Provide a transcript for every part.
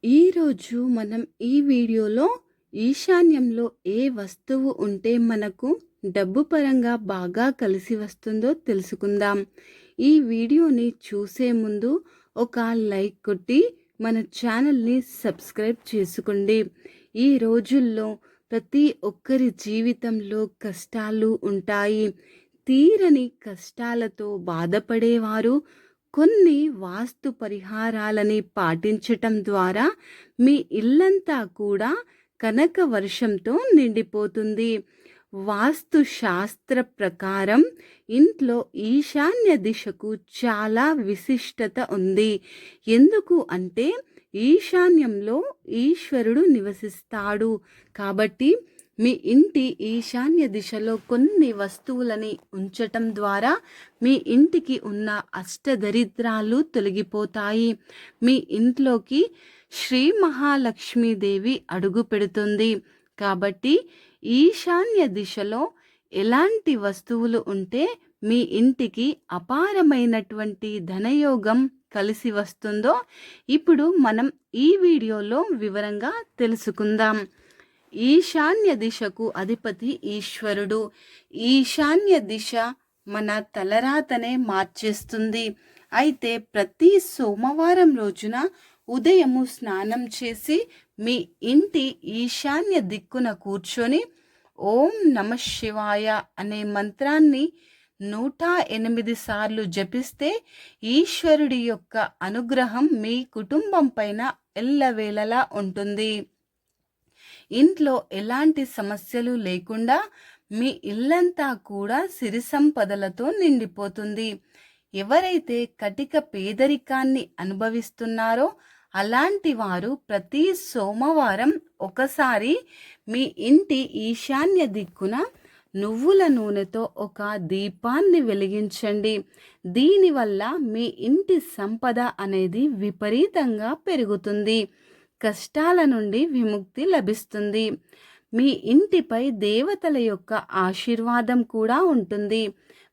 ఈరోజు మనం ఈ వీడియోలో ఈశాన్యంలో ఏ వస్తువు ఉంటే మనకు డబ్బు పరంగా బాగా కలిసి వస్తుందో తెలుసుకుందాం. ఈ వీడియోని చూసే ముందు ఒక లైక్ కొట్టి మన ఛానల్ని సబ్స్క్రైబ్ చేసుకోండి. ఈ రోజుల్లో ప్రతి ఒక్కరి జీవితంలో కష్టాలు ఉంటాయి. తీరని కష్టాలతో బాధపడేవారు కొన్ని వాస్తు పరిహారాలని పాటించటం ద్వారా మీ ఇల్లంతా కూడా కనక వర్షంతో నిండిపోతుంది. వాస్తు శాస్త్ర ప్రకారం ఇంట్లో ఈశాన్య దిశకు చాలా విశిష్టత ఉంది. ఎందుకు అంటే ఈశాన్యంలో ఈశ్వరుడు నివసిస్తాడు. కాబట్టి మీ ఇంటి ఈశాన్య దిశలో కొన్ని వస్తువులని ఉంచటం ద్వారా మీ ఇంటికి ఉన్న అష్టదరిద్రాలు తొలగిపోతాయి. మీ ఇంట్లోకి శ్రీ మహాలక్ష్మీదేవి అడుగు పెడుతుంది. కాబట్టి ఈశాన్య దిశలో ఎలాంటి వస్తువులు ఉంటే మీ ఇంటికి అపారమైనటువంటి ధనయోగం కలిసి వస్తుందో ఇప్పుడు మనం ఈ వీడియోలో వివరంగా తెలుసుకుందాం. ఈశాన్య దిశకు అధిపతి ఈశ్వరుడు. ఈశాన్య దిశ మన తలరాతనే మార్చేస్తుంది. అయితే ప్రతి సోమవారం రోజున ఉదయము స్నానం చేసి మీ ఇంటి ఈశాన్య దిక్కున కూర్చొని ఓం నమః శివాయ అనే మంత్రాన్ని 108 సార్లు జపిస్తే ఈశ్వరుడి యొక్క అనుగ్రహం మీ కుటుంబం పైన ఎల్లవేళలా ఉంటుంది. ఇంట్లో ఎలాంటి సమస్యలు లేకుండా మీ ఇల్లంతా కూడా సిరి సంపదలతో నిండిపోతుంది. ఎవరైతే కటిక పేదరికాన్ని అనుభవిస్తున్నారో అలాంటి వారు ప్రతి సోమవారం ఒకసారి మీ ఇంటి ఈశాన్య దిక్కున నువ్వుల నూనెతో ఒక దీపాన్ని వెలిగించండి. దీనివల్ల మీ ఇంటి సంపద అనేది విపరీతంగా పెరుగుతుంది. కష్టాల నుండి విముక్తి లభిస్తుంది. మీ ఇంటిపై దేవతల యొక్క ఆశీర్వాదం కూడా ఉంటుంది.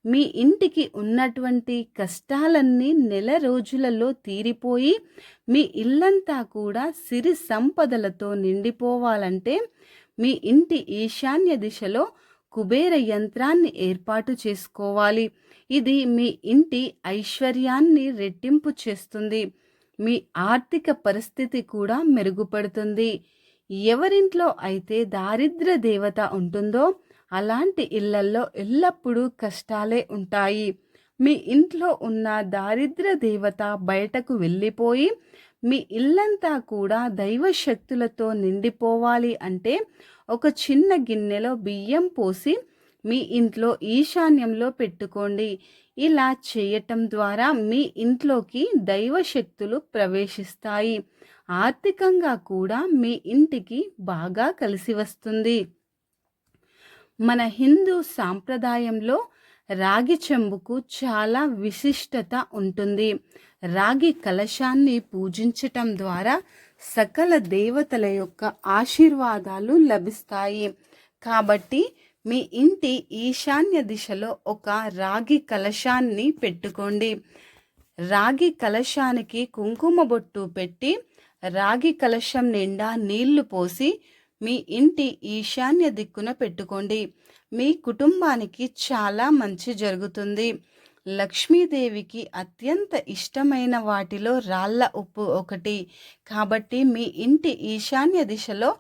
మీ ఇంటికి ఉన్నటువంటి కష్టాలన్నీ నెల రోజులలో తీరిపోయి మీ ఇల్లంతా కూడా సిరి సంపదలతో నిండిపోవాలంటే మీ ఇంటి ఈశాన్య దిశలో కుబేర యంత్రాన్ని ఏర్పాటు చేసుకోవాలి. ఇది మీ ఇంటి ఐశ్వర్యాన్ని రెట్టింపు చేస్తుంది. మీ ఆర్థిక పరిస్థితి కూడా మెరుగుపడుతుంది. ఎవరింట్లో అయితే దారిద్ర దేవత ఉంటుందో అలాంటి ఇళ్లల్లో ఎల్లప్పుడూ కష్టాలే ఉంటాయి. మీ ఇంట్లో ఉన్న దారిద్ర దేవత బయటకు వెళ్ళిపోయి మీ ఇల్లంతా కూడా దైవ శక్తులతో నిండిపోవాలి అంటే ఒక చిన్న గిన్నెలో బియ్యం పోసి మీ ఇంట్లో ఈశాన్యంలో పెట్టుకోండి. ఇలా చేయటం ద్వారా మీ ఇంట్లోకి దైవ శక్తులు ప్రవేశిస్తాయి. ఆర్థికంగా కూడా మీ ఇంటికి బాగా కలిసి వస్తుంది. మన హిందూ సాంప్రదాయంలో రాగి చెంబుకు చాలా విశిష్టత ఉంటుంది. రాగి కలశాన్ని పూజించటం ద్వారా సకల దేవతల యొక్క ఆశీర్వాదాలు లభిస్తాయి. కాబట్టి మీ ఇంటి ఈశాన్య దిశలో ఒక రాగి కలశాన్ని పెట్టుకోండి. రాగి కలశానికి కుంకుమ బొట్టు పెట్టి రాగి కలశం నిండా నీళ్లు పోసి మీ ఇంటి ఈశాన్య దిక్కున పెట్టుకోండి. మీ కుటుంబానికి చాలా మంచి జరుగుతుంది. లక్ష్మీదేవికి అత్యంత ఇష్టమైన వాటిలో రాళ్ళ ఉప్పు ఒకటి. కాబట్టి మీ ఇంటి ఈశాన్య దిశలో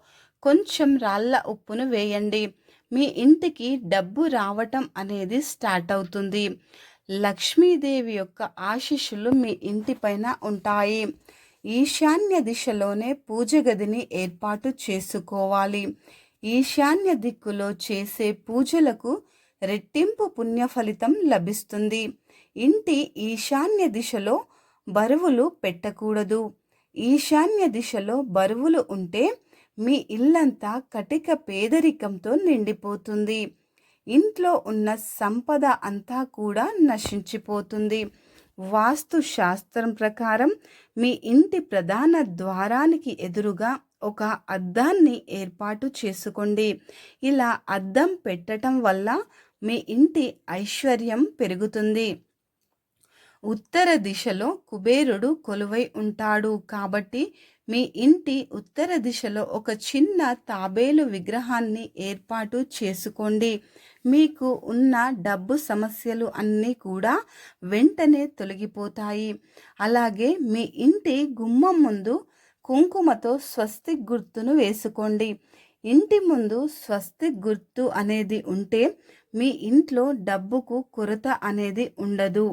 కొంచెం రాళ్ళ ఉప్పును వేయండి. మీ ఇంటికి డబ్బు రావటం అనేది స్టార్ట్ అవుతుంది. లక్ష్మీదేవి యొక్క ఆశీస్సులు మీ ఇంటిపైన ఉంటాయి. ఈశాన్య దిశలోనే పూజ గదిని ఏర్పాటు చేసుకోవాలి. ఈశాన్య దిక్కులో చేసే పూజలకు రెట్టింపు పుణ్య ఫలితం లభిస్తుంది. ఇంటి ఈశాన్య దిశలో బరువులు పెట్టకూడదు. ఈశాన్య దిశలో బరువులు ఉంటే మీ ఇల్లంతా కటిక పేదరికంతో నిండిపోతుంది. ఇంట్లో ఉన్న సంపద అంతా కూడా నశించిపోతుంది. వాస్తు శాస్త్రం ప్రకారం మీ ఇంటి ప్రధాన ద్వారానికి ఎదురుగా ఒక అద్దాన్ని ఏర్పాటు చేసుకోండి. ఇలా అద్దం పెట్టడం వల్ల మీ ఇంటి ఐశ్వర్యం పెరుగుతుంది. ఉత్తర దిశలో కుబేరుడు కొలువై ఉంటాడు. కాబట్టి మీ ఇంటి ఉత్తర దిశలో ఒక చిన్న తాబేలు విగ్రహాన్ని ఏర్పాటు చేసుకోండి. మీకు ఉన్న డబ్బు సమస్యలు అన్నీ కూడా వెంటనే తొలగిపోతాయి. అలాగే మీ ఇంటి గుమ్మం ముందు కుంకుమతో స్వస్తిక్ గుర్తును వేసుకోండి. ఇంటి ముందు స్వస్తిక్ గుర్తు అనేది ఉంటే మీ ఇంట్లో డబ్బుకు కొరత అనేది ఉండదు.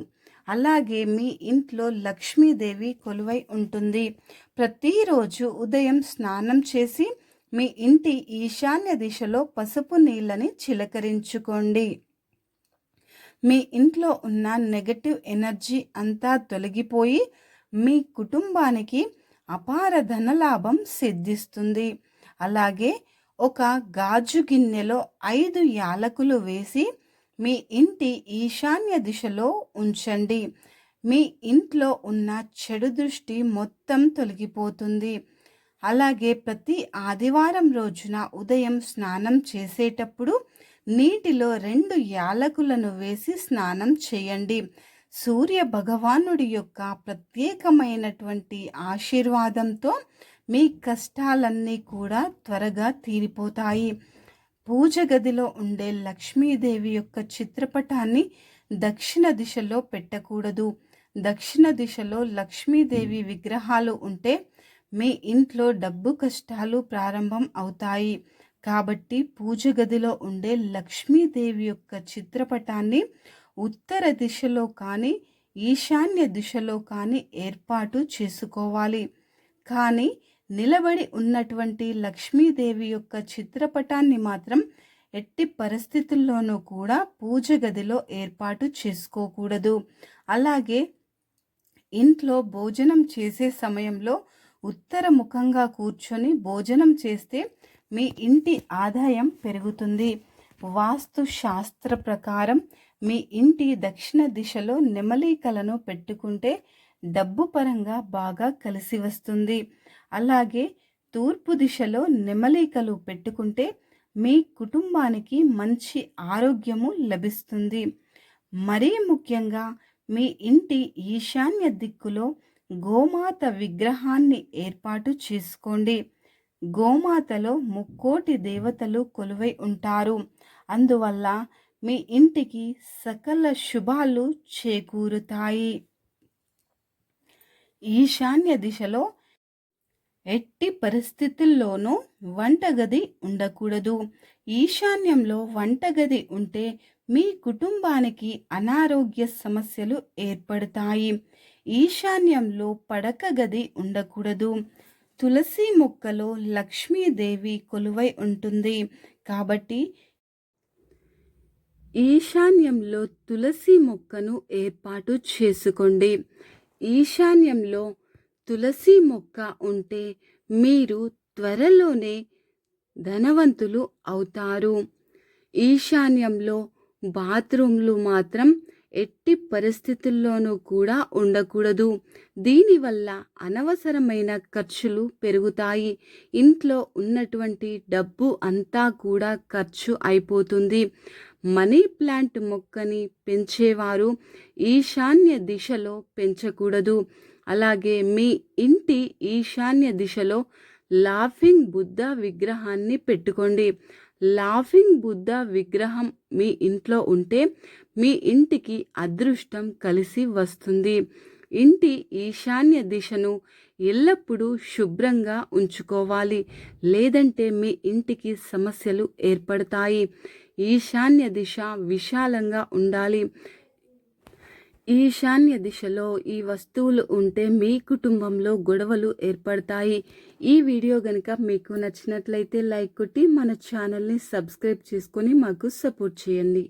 అలాగే మీ ఇంట్లో లక్ష్మీదేవి కొలువై ఉంటుంది. ప్రతిరోజు ఉదయం స్నానం చేసి మీ ఇంటి ఈశాన్య దిశలో పసుపు నీళ్ళని చిలకరించుకోండి. మీ ఇంట్లో ఉన్న నెగటివ్ ఎనర్జీ అంతా తొలగిపోయి మీ కుటుంబానికి అపార ధనలాభం సిద్ధిస్తుంది. అలాగే ఒక గాజు గిన్నెలో 5 యాలకులు వేసి మీ ఇంటి ఈశాన్య దిశలో ఉంచండి. మీ ఇంట్లో ఉన్న చెడు దృష్టి మొత్తం తొలగిపోతుంది. అలాగే ప్రతి ఆదివారం రోజున ఉదయం స్నానం చేసేటప్పుడు నీటిలో 2 యాలకులను వేసి స్నానం చేయండి. సూర్య భగవానుడి యొక్క ప్రత్యేకమైనటువంటి ఆశీర్వాదంతో మీ కష్టాలన్నీ కూడా త్వరగా తీరిపోతాయి. పూజ గదిలో ఉండే లక్ష్మీదేవి యొక్క చిత్రపటాన్ని దక్షిణ దిశలో పెట్టకూడదు. దక్షిణ దిశలో లక్ష్మీదేవి విగ్రహాలు ఉంటే మీ ఇంట్లో డబ్బు కష్టాలు ప్రారంభం అవుతాయి. కాబట్టి పూజ గదిలో ఉండే లక్ష్మీదేవి యొక్క చిత్రపటాన్ని ఉత్తర దిశలో కానీ ఈశాన్య దిశలో కానీ ఏర్పాటు చేసుకోవాలి. కానీ నిలబడి ఉన్నటువంటి లక్ష్మీదేవి యొక్క చిత్రపటాన్ని మాత్రం ఎట్టి పరిస్థితుల్లోనూ కూడా పూజ గదిలో ఏర్పాటు చేసుకోకూడదు. అలాగే ఇంట్లో భోజనం చేసే సమయంలో ఉత్తర ముఖంగా కూర్చొని భోజనం చేస్తే మీ ఇంటి ఆదాయం పెరుగుతుంది. వాస్తు శాస్త్ర ప్రకారం మీ ఇంటి దక్షిణ దిశలో నెమలికలను పెట్టుకుంటే డబ్బు పరంగా బాగా కలిసి వస్తుంది. అలాగే తూర్పు దిశలో నెమలికలు పెట్టుకుంటే మీ కుటుంబానికి మంచి ఆరోగ్యము లభిస్తుంది. మరీ ముఖ్యంగా మీ ఇంటి ఈశాన్య దిక్కులో గోమాత విగ్రహాన్ని ఏర్పాటు చేసుకోండి. గోమాతలో 3 దేవతలు కొలువై ఉంటారు. అందువల్ల మీ ఇంటికి సకల శుభాలు చేకూరుతాయి. ఈశాన్య దిశలో ఎట్టి పరిస్థితుల్లోనూ వంటగది ఉండకూడదు. ఈశాన్యంలో వంటగది ఉంటే మీ కుటుంబానికి అనారోగ్య సమస్యలు ఏర్పడతాయి. ఈశాన్యంలో పడక గది ఉండకూడదు. తులసి మొక్కలో లక్ష్మీదేవి కొలువై ఉంటుంది. కాబట్టి ఈశాన్యంలో తులసి మొక్కను ఏర్పాటు చేసుకోండి. ఈశాన్యంలో తులసి మొక్క ఉంటే మీరు త్వరలోనే ధనవంతులు అవుతారు. ఈశాన్యంలో బాత్రూంలు మాత్రం ఎట్టి పరిస్థితుల్లోనూ కూడా ఉండకూడదు. దీనివల్ల అనవసరమైన ఖర్చులు పెరుగుతాయి. ఇంట్లో ఉన్నటువంటి డబ్బు అంతా కూడా ఖర్చు అయిపోతుంది. మనీ ప్లాంట్ మొక్కని పెంచేవారు ఈశాన్య దిశలో పెంచకూడదు. అలాగే మీ ఇంటి ఈశాన్య దిశలో లాఫింగ్ బుద్ధ విగ్రహాన్ని పెట్టుకోండి. లాఫింగ్ బుద్ధ విగ్రహం మీ ఇంట్లో ఉంటే మీ ఇంటికి అదృష్టం కలిసి వస్తుంది. ఇంటి ఈశాన్య దిశను ఎల్లప్పుడూ శుభ్రంగా ఉంచుకోవాలి, లేదంటే మీ ఇంటికి సమస్యలు ఏర్పడతాయి. ఈశాన్య దిశ విశాలంగా ఉండాలి. ఈశాన్య దిశలో ఈ వస్తువులు ఉంటే మీ కుటుంబంలో గొడవలు ఏర్పడతాయి. ఈ వీడియో కనుక మీకు నచ్చినట్లయితే లైక్ కొట్టి మన ఛానల్ని సబ్స్క్రైబ్ చేసుకొని మాకు సపోర్ట్ చేయండి.